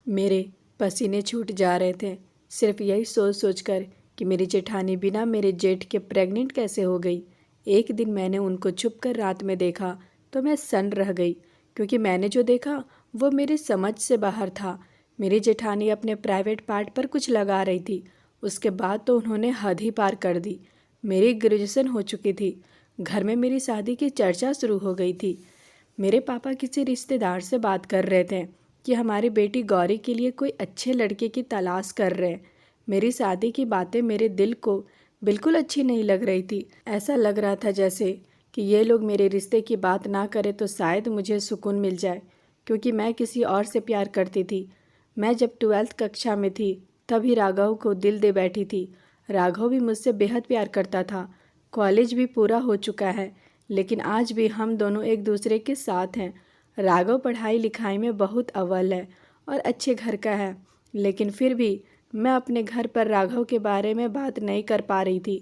मेरे पसीने छूट जा रहे थे, सिर्फ यही सोच सोचकर कि मेरी जेठानी बिना मेरे जेठ के प्रेग्नेंट कैसे हो गई। एक दिन मैंने उनको छुप कर रात में देखा तो मैं सन्न रह गई, क्योंकि मैंने जो देखा वो मेरी समझ से बाहर था। मेरी जेठानी अपने प्राइवेट पार्ट पर कुछ लगा रही थी। उसके बाद तो उन्होंने हद ही पार कर दी। मेरी ग्रेजुएशन हो चुकी थी, घर में मेरी शादी की चर्चा शुरू हो गई थी। मेरे पापा किसी रिश्तेदार से बात कर रहे थे कि हमारी बेटी गौरी के लिए कोई अच्छे लड़के की तलाश कर रहे हैं। मेरी शादी की बातें मेरे दिल को बिल्कुल अच्छी नहीं लग रही थी। ऐसा लग रहा था जैसे कि ये लोग मेरे रिश्ते की बात ना करें तो शायद मुझे सुकून मिल जाए, क्योंकि मैं किसी और से प्यार करती थी। मैं जब 12वीं कक्षा में थी तभी राघव को दिल दे बैठी थी। राघव भी मुझसे बेहद प्यार करता था। कॉलेज भी पूरा हो चुका है, लेकिन आज भी हम दोनों एक दूसरे के साथ हैं। राघव पढ़ाई लिखाई में बहुत अव्वल है और अच्छे घर का है, लेकिन फिर भी मैं अपने घर पर राघव के बारे में बात नहीं कर पा रही थी,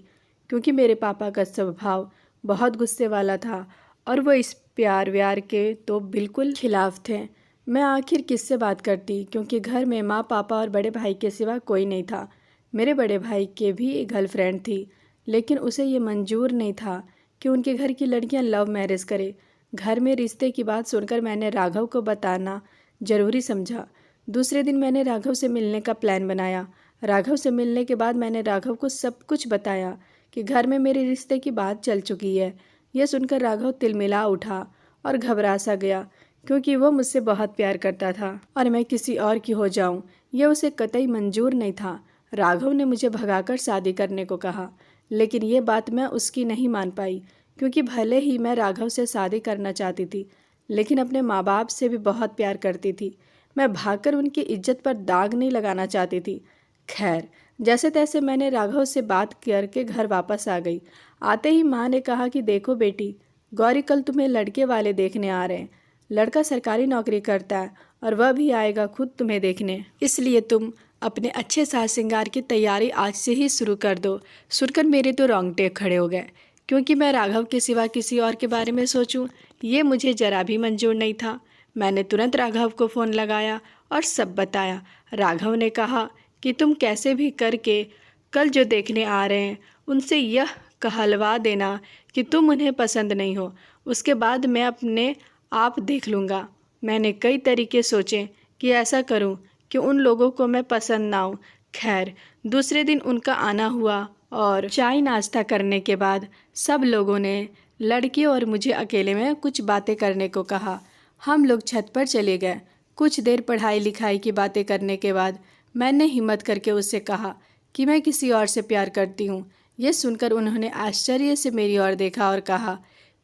क्योंकि मेरे पापा का स्वभाव बहुत गुस्से वाला था और वो इस प्यार व्यार के तो बिल्कुल खिलाफ थे। मैं आखिर किससे बात करती, क्योंकि घर में माँ पापा और बड़े भाई के सिवा कोई नहीं था। मेरे बड़े भाई के भी एक गर्लफ्रेंड थी, लेकिन उसे ये मंजूर नहीं था कि उनके घर की लड़कियां लव मैरिज करे। घर में रिश्ते की बात सुनकर मैंने राघव को बताना ज़रूरी समझा। दूसरे दिन मैंने राघव से मिलने का प्लान बनाया। राघव से मिलने के बाद मैंने राघव को सब कुछ बताया कि घर में मेरे रिश्ते की बात चल चुकी है। यह सुनकर राघव तिलमिला उठा और घबरा सा गया, क्योंकि वो मुझसे बहुत प्यार करता था और मैं किसी और की हो जाऊं यह उसे कतई मंजूर नहीं था। राघव ने मुझे भगाकर शादी करने को कहा, लेकिन ये बात मैं उसकी नहीं मान पाई, क्योंकि भले ही मैं राघव से शादी करना चाहती थी, लेकिन अपने माँ बाप से भी बहुत प्यार करती थी। मैं भागकर उनकी इज्जत पर दाग नहीं लगाना चाहती थी। खैर, जैसे तैसे मैंने राघव से बात करके घर वापस आ गई। आते ही माँ ने कहा कि देखो बेटी, गौरी कल तुम्हें लड़के वाले देखने आ रहे हैं। लड़का सरकारी नौकरी करता है और वह भी आएगा खुद तुम्हें देखने, इसलिए तुम अपने अच्छे साज श्रृंगार की तैयारी आज से ही शुरू कर दो। सुनकर मेरे तो रोंगटे खड़े हो गए, क्योंकि मैं राघव के सिवा किसी और के बारे में सोचूं ये मुझे जरा भी मंजूर नहीं था। मैंने तुरंत राघव को फ़ोन लगाया और सब बताया। राघव ने कहा कि तुम कैसे भी करके कल जो देखने आ रहे हैं उनसे यह कहलवा देना कि तुम उन्हें पसंद नहीं हो, उसके बाद मैं अपने आप देख लूँगा। मैंने कई तरीके सोचे कि ऐसा करूं कि उन लोगों को मैं पसंद ना आऊं। खैर, दूसरे दिन उनका आना हुआ और चाय नाश्ता करने के बाद सब लोगों ने लड़की और मुझे अकेले में कुछ बातें करने को कहा। हम लोग छत पर चले गए। कुछ देर पढ़ाई लिखाई की बातें करने के बाद मैंने हिम्मत करके उससे कहा कि मैं किसी और से प्यार करती हूँ। यह सुनकर उन्होंने आश्चर्य से मेरी ओर देखा और कहा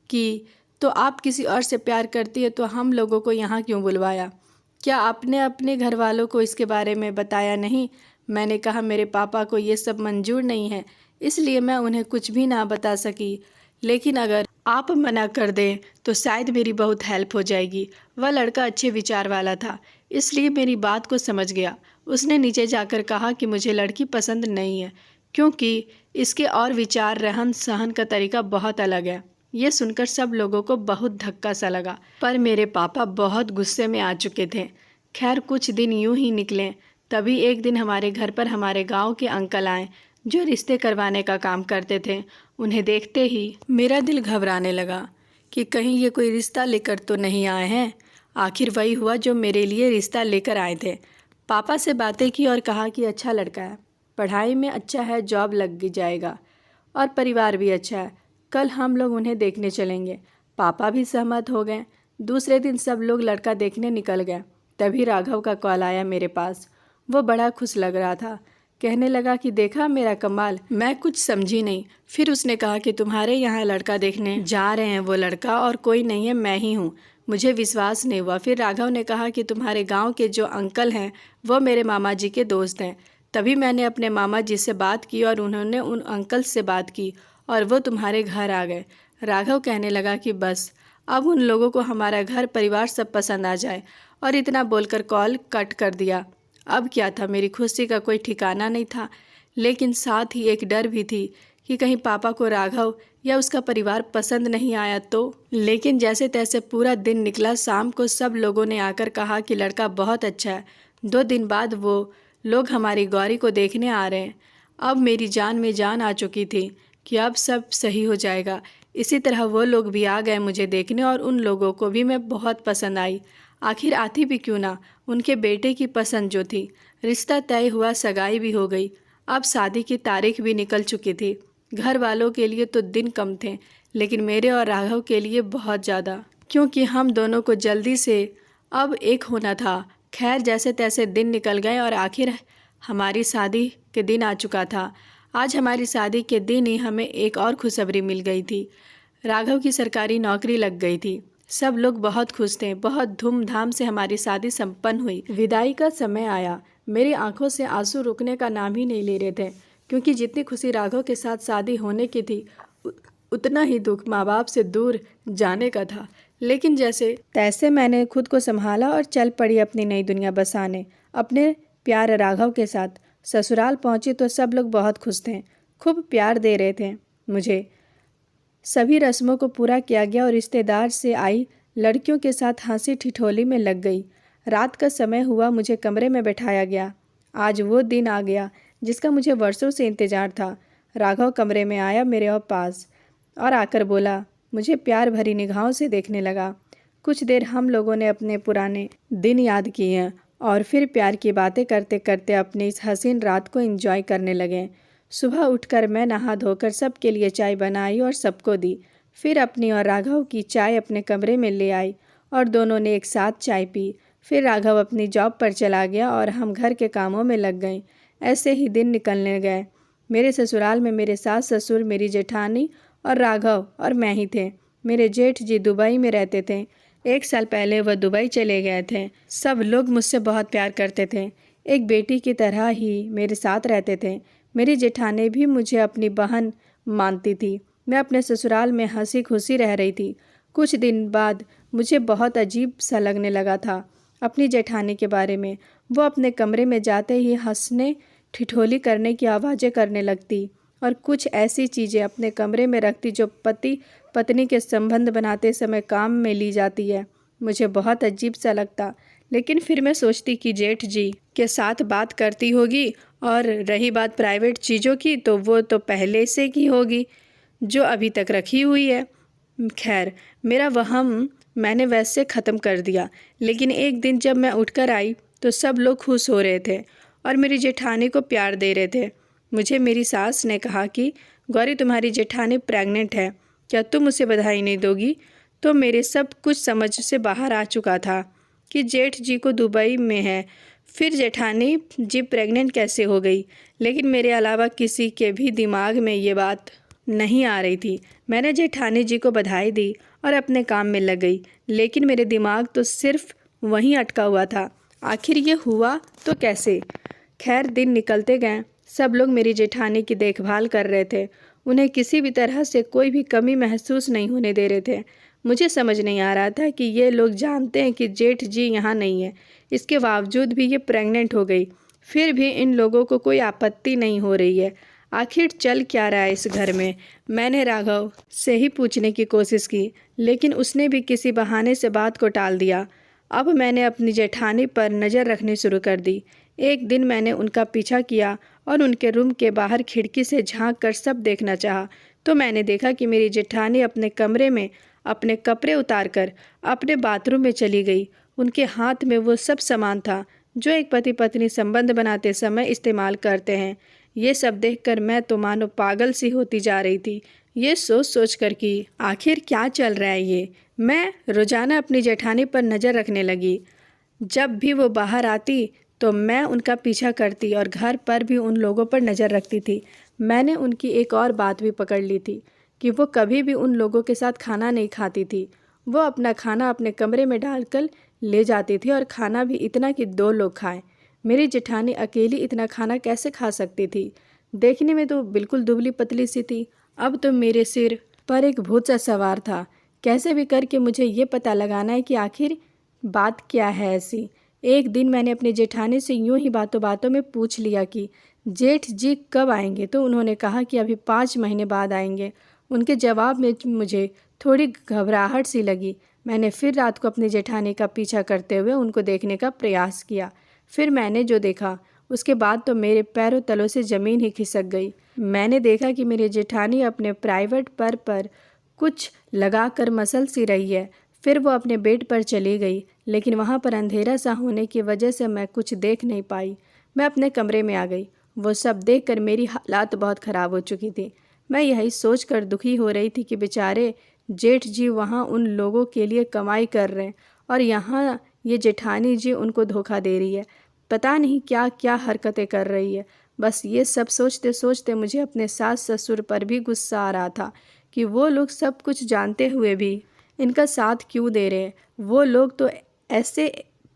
कि तो आप किसी और से प्यार करती है तो हम लोगों को यहाँ क्यों बुलवाया? क्या आपने अपने घर वालों को इसके बारे में बताया नहीं? मैंने कहा मेरे पापा को ये सब मंजूर नहीं है, इसलिए मैं उन्हें कुछ भी ना बता सकी, लेकिन अगर आप मना कर दें तो शायद मेरी बहुत हेल्प हो जाएगी। वह लड़का अच्छे विचार वाला था, इसलिए मेरी बात को समझ गया। उसने नीचे जाकर कहा कि मुझे लड़की पसंद नहीं है, क्योंकि इसके और विचार रहन सहन का तरीका बहुत अलग है। ये सुनकर सब लोगों को बहुत धक्का सा लगा, पर मेरे पापा बहुत गुस्से में आ चुके थे। खैर, कुछ दिन यूं ही निकले। तभी एक दिन हमारे घर पर हमारे गांव के अंकल आए, जो रिश्ते करवाने का काम करते थे। उन्हें देखते ही मेरा दिल घबराने लगा कि कहीं ये कोई रिश्ता लेकर तो नहीं आए हैं। आखिर वही हुआ जो मेरे लिए रिश्ता लेकर आए थे। पापा से बातें की और कहा कि अच्छा लड़का है, पढ़ाई में अच्छा है, जॉब लग जाएगा और परिवार भी अच्छा है, कल हम लोग उन्हें देखने चलेंगे। पापा भी सहमत हो गए। दूसरे दिन सब लोग लड़का देखने निकल गए। तभी राघव का कॉल आया मेरे पास। वो बड़ा खुश लग रहा था, कहने लगा कि देखा मेरा कमाल। मैं कुछ समझी नहीं। फिर उसने कहा कि तुम्हारे यहाँ लड़का देखने जा रहे हैं, वो लड़का और कोई नहीं है, मैं ही हूँ। मुझे विश्वास नहीं हुआ। फिर राघव ने कहा कि तुम्हारे गाँव के जो अंकल हैं वो मेरे मामा जी के दोस्त हैं। तभी मैंने अपने मामा जी से बात की और उन्होंने उन अंकल से बात की और वो तुम्हारे घर आ गए। राघव कहने लगा कि बस अब उन लोगों को हमारा घर परिवार सब पसंद आ जाए, और इतना बोलकर कॉल कट कर दिया। अब क्या था, मेरी खुशी का कोई ठिकाना नहीं था, लेकिन साथ ही एक डर भी थी कि कहीं पापा को राघव या उसका परिवार पसंद नहीं आया तो। लेकिन जैसे तैसे पूरा दिन निकला। शाम को सब लोगों ने आकर कहा कि लड़का बहुत अच्छा है, 2 दिन बाद वो लोग हमारी गौरी को देखने आ रहे हैं। अब मेरी जान में जान आ चुकी थी कि अब सब सही हो जाएगा। इसी तरह वो लोग भी आ गए मुझे देखने और उन लोगों को भी मैं बहुत पसंद आई। आखिर आती भी क्यों ना, उनके बेटे की पसंद जो थी। रिश्ता तय हुआ, सगाई भी हो गई। अब शादी की तारीख भी निकल चुकी थी। घर वालों के लिए तो दिन कम थे, लेकिन मेरे और राघव के लिए बहुत ज़्यादा, क्योंकि हम दोनों को जल्दी से अब एक होना था। खैर, जैसे तैसे दिन निकल गए और आखिर हमारी शादी के दिन आ चुका था। आज हमारी शादी के दिन ही हमें एक और खुशखबरी मिल गई थी। राघव की सरकारी नौकरी लग गई थी। सब लोग बहुत खुश थे। बहुत धूमधाम से हमारी शादी संपन्न हुई। विदाई का समय आया। मेरी आंखों से आंसू रुकने का नाम ही नहीं ले रहे थे, क्योंकि जितनी खुशी राघव के साथ शादी होने की थी, उतना ही दुख माँ बाप से दूर जाने का था। लेकिन जैसे तैसे मैंने खुद को संभाला और चल पड़ी अपनी नई दुनिया बसाने, अपने प्यार राघव के साथ। ससुराल पहुंची तो सब लोग बहुत खुश थे, खूब प्यार दे रहे थे मुझे। सभी रस्मों को पूरा किया गया और रिश्तेदार से आई लड़कियों के साथ हंसी ठिठोली में लग गई। रात का समय हुआ, मुझे कमरे में बैठाया गया। आज वो दिन आ गया जिसका मुझे वर्षों से इंतजार था। राघव कमरे में आया मेरे और पास और आकर बोला, मुझे प्यार भरी निगाहों से देखने लगा। कुछ देर हम लोगों ने अपने पुराने दिन याद किए और फिर प्यार की बातें करते करते अपनी इस हसीन रात को एंजॉय करने लगे। सुबह उठकर मैं नहा धोकर सबके लिए चाय बनाई और सबको दी। फिर अपनी और राघव की चाय अपने कमरे में ले आई और दोनों ने एक साथ चाय पी। फिर राघव अपनी जॉब पर चला गया और हम घर के कामों में लग गए। ऐसे ही दिन निकलने गए। मेरे ससुराल में मेरे सास ससुर, मेरी जेठानी और राघव और मैं ही थे। मेरे जेठ जी दुबई में रहते थे। 1 साल पहले वह दुबई चले गए थे। सब लोग मुझसे बहुत प्यार करते थे, एक बेटी की तरह ही मेरे साथ रहते थे। मेरी जेठानी भी मुझे अपनी बहन मानती थी। मैं अपने ससुराल में हंसी खुशी रह रही थी। कुछ दिन बाद मुझे बहुत अजीब सा लगने लगा था अपनी जेठानी के बारे में। वो अपने कमरे में जाते ही हंसने ठिठोली करने की आवाज़ें करने लगती और कुछ ऐसी चीज़ें अपने कमरे में रखती जो पति पत्नी के संबंध बनाते समय काम में ली जाती है। मुझे बहुत अजीब सा लगता, लेकिन फिर मैं सोचती कि जेठ जी के साथ बात करती होगी। और रही बात प्राइवेट चीज़ों की, तो वो तो पहले से की होगी जो अभी तक रखी हुई है। खैर, मेरा वहम मैंने वैसे ख़त्म कर दिया। लेकिन एक दिन जब मैं उठकर आई तो सब लोग खुश हो रहे थे और मेरी जेठानी को प्यार दे रहे थे। मुझे मेरी सास ने कहा कि गौरी, तुम्हारी जेठानी प्रेग्नेंट है, क्या तुम उसे बधाई नहीं दोगी? तो मेरे सब कुछ समझ से बाहर आ चुका था कि जेठ जी को दुबई में है, फिर जेठानी जी प्रेग्नेंट कैसे हो गई। लेकिन मेरे अलावा किसी के भी दिमाग में ये बात नहीं आ रही थी। मैंने जेठानी जी को बधाई दी और अपने काम में लग गई, लेकिन मेरे दिमाग तो सिर्फ वहीं अटका हुआ था, आखिर ये हुआ तो कैसे। खैर, दिन निकलते गए। सब लोग मेरी जेठानी की देखभाल कर रहे थे। उन्हें किसी भी तरह से कोई भी कमी महसूस नहीं होने दे रहे थे। मुझे समझ नहीं आ रहा था कि ये लोग जानते हैं कि जेठ जी यहाँ नहीं है, इसके बावजूद भी ये प्रेग्नेंट हो गई। फिर भी इन लोगों को कोई आपत्ति नहीं हो रही है। आखिर चल क्या रहा है इस घर में? मैंने राघव से ही पूछने की कोशिश की, लेकिन उसने भी किसी बहाने से बात को टाल दिया। अब मैंने अपनी जेठानी पर नज़र रखनी शुरू कर दी। एक दिन मैंने उनका पीछा किया और उनके रूम के बाहर खिड़की से झांक कर सब देखना चाहा, तो मैंने देखा कि मेरी जेठानी अपने कमरे में अपने कपड़े उतारकर अपने बाथरूम में चली गई। उनके हाथ में वो सब सामान था जो एक पति पत्नी संबंध बनाते समय इस्तेमाल करते हैं। ये सब देखकर मैं तो मानो पागल सी होती जा रही थी, ये सोच सोच कर कि आखिर क्या चल रहा है ये। मैं रोज़ाना अपनी जेठानी पर नज़र रखने लगी। जब भी वो बाहर आती तो मैं उनका पीछा करती और घर पर भी उन लोगों पर नज़र रखती थी। मैंने उनकी एक और बात भी पकड़ ली थी कि वो कभी भी उन लोगों के साथ खाना नहीं खाती थी। वो अपना खाना अपने कमरे में डालकर ले जाती थी और खाना भी इतना कि 2 लोग खाएं। मेरी जेठानी अकेली इतना खाना कैसे खा सकती थी? देखने में तो बिल्कुल दुबली पतली सी थी। अब तो मेरे सिर पर एक भूत सा सवार था। कैसे भी करके मुझे ये पता लगाना है कि आखिर बात क्या है ऐसी। एक दिन मैंने अपनी जेठानी से यूं ही बातों बातों में पूछ लिया कि जेठ जी कब आएंगे, तो उन्होंने कहा कि अभी 5 महीने बाद आएंगे। उनके जवाब में मुझे थोड़ी घबराहट सी लगी। मैंने फिर रात को अपनी जेठानी का पीछा करते हुए उनको देखने का प्रयास किया। फिर मैंने जो देखा उसके बाद तो मेरे पैरों तलों से ज़मीन ही खिसक गई। मैंने देखा कि मेरी जेठानी अपने प्राइवेट पर कुछ लगाकर मसल सी रही है। फिर वो अपने बेड पर चली गई, लेकिन वहाँ पर अंधेरा सा होने की वजह से मैं कुछ देख नहीं पाई। मैं अपने कमरे में आ गई। वो सब देखकर मेरी हालात बहुत ख़राब हो चुकी थी। मैं यही सोचकर दुखी हो रही थी कि बेचारे जेठ जी वहाँ उन लोगों के लिए कमाई कर रहे हैं और यहाँ ये जेठानी जी उनको धोखा दे रही है। पता नहीं क्या क्या हरकतें कर रही है। बस ये सब सोचते सोचते मुझे अपने सास ससुर पर भी गुस्सा आ रहा था कि वो लोग सब कुछ जानते हुए भी इनका साथ क्यों दे रहे हैं। वो लोग तो ऐसे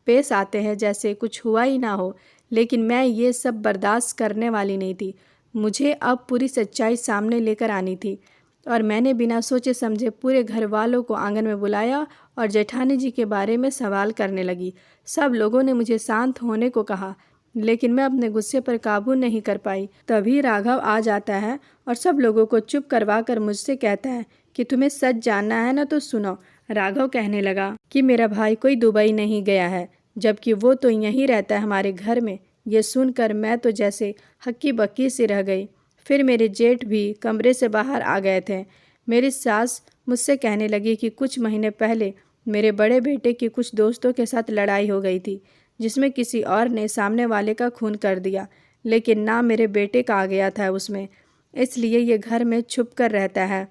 पेश आते हैं जैसे कुछ हुआ ही ना हो। लेकिन मैं ये सब बर्दाश्त करने वाली नहीं थी। मुझे अब पूरी सच्चाई सामने लेकर आनी थी और मैंने बिना सोचे समझे पूरे घर वालों को आंगन में बुलाया और जेठानी जी के बारे में सवाल करने लगी। सब लोगों ने मुझे शांत होने को कहा, लेकिन मैं अपने गुस्से पर काबू नहीं कर पाई। तभी राघव आ जाता है और सब लोगों को चुप करवा कर मुझसे कहता है कि तुम्हें सच जानना है ना तो सुनो। राघव कहने लगा कि मेरा भाई कोई दुबई नहीं गया है, जबकि वो तो यहीं रहता है हमारे घर में। ये सुनकर मैं तो जैसे हक्की बक्की सी रह गई। फिर मेरे जेठ भी कमरे से बाहर आ गए थे। मेरी सास मुझसे कहने लगी कि कुछ महीने पहले मेरे बड़े बेटे की कुछ दोस्तों के साथ लड़ाई हो गई थी, जिसमें किसी और ने सामने वाले का खून कर दिया, लेकिन ना मेरे बेटे का आ गया था उसमें। इसलिए ये घर में छुप कर रहता है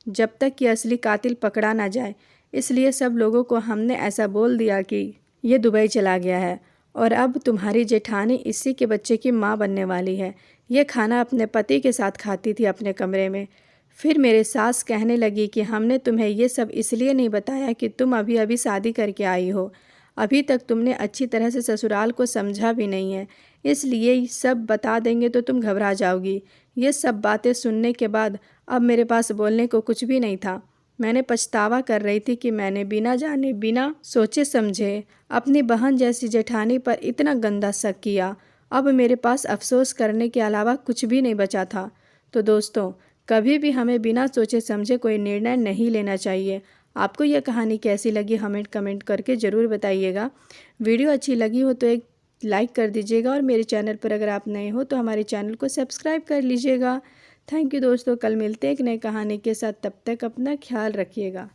जब तक कि असली कातिल पकड़ा ना जाए। इसलिए सब लोगों को हमने ऐसा बोल दिया कि ये दुबई चला गया है और अब तुम्हारी जेठानी इसी के बच्चे की माँ बनने वाली है। ये खाना अपने पति के साथ खाती थी अपने कमरे में। फिर मेरे सास कहने लगी कि हमने तुम्हें ये सब इसलिए नहीं बताया कि तुम अभी अभी शादी करके आई हो। अभी तक तुमने अच्छी तरह से ससुराल को समझा भी नहीं है, इसलिए सब बता देंगे तो तुम घबरा जाओगी। ये सब बातें सुनने के बाद अब मेरे पास बोलने को कुछ भी नहीं था। मैंने पछतावा कर रही थी कि मैंने बिना जाने बिना सोचे समझे अपनी बहन जैसी जेठानी पर इतना गंदा शक किया। अब मेरे पास अफसोस करने के अलावा कुछ भी नहीं बचा था। तो दोस्तों, कभी भी हमें बिना सोचे समझे कोई निर्णय नहीं लेना चाहिए। आपको यह कहानी कैसी लगी हमें कमेंट करके ज़रूर बताइएगा। वीडियो अच्छी लगी हो तो एक लाइक कर दीजिएगा और मेरे चैनल पर अगर आप नए हो तो हमारे चैनल को सब्सक्राइब कर लीजिएगा। थैंक यू दोस्तों, कल मिलते हैं एक नई कहानी के साथ। तब तक अपना ख्याल रखिएगा।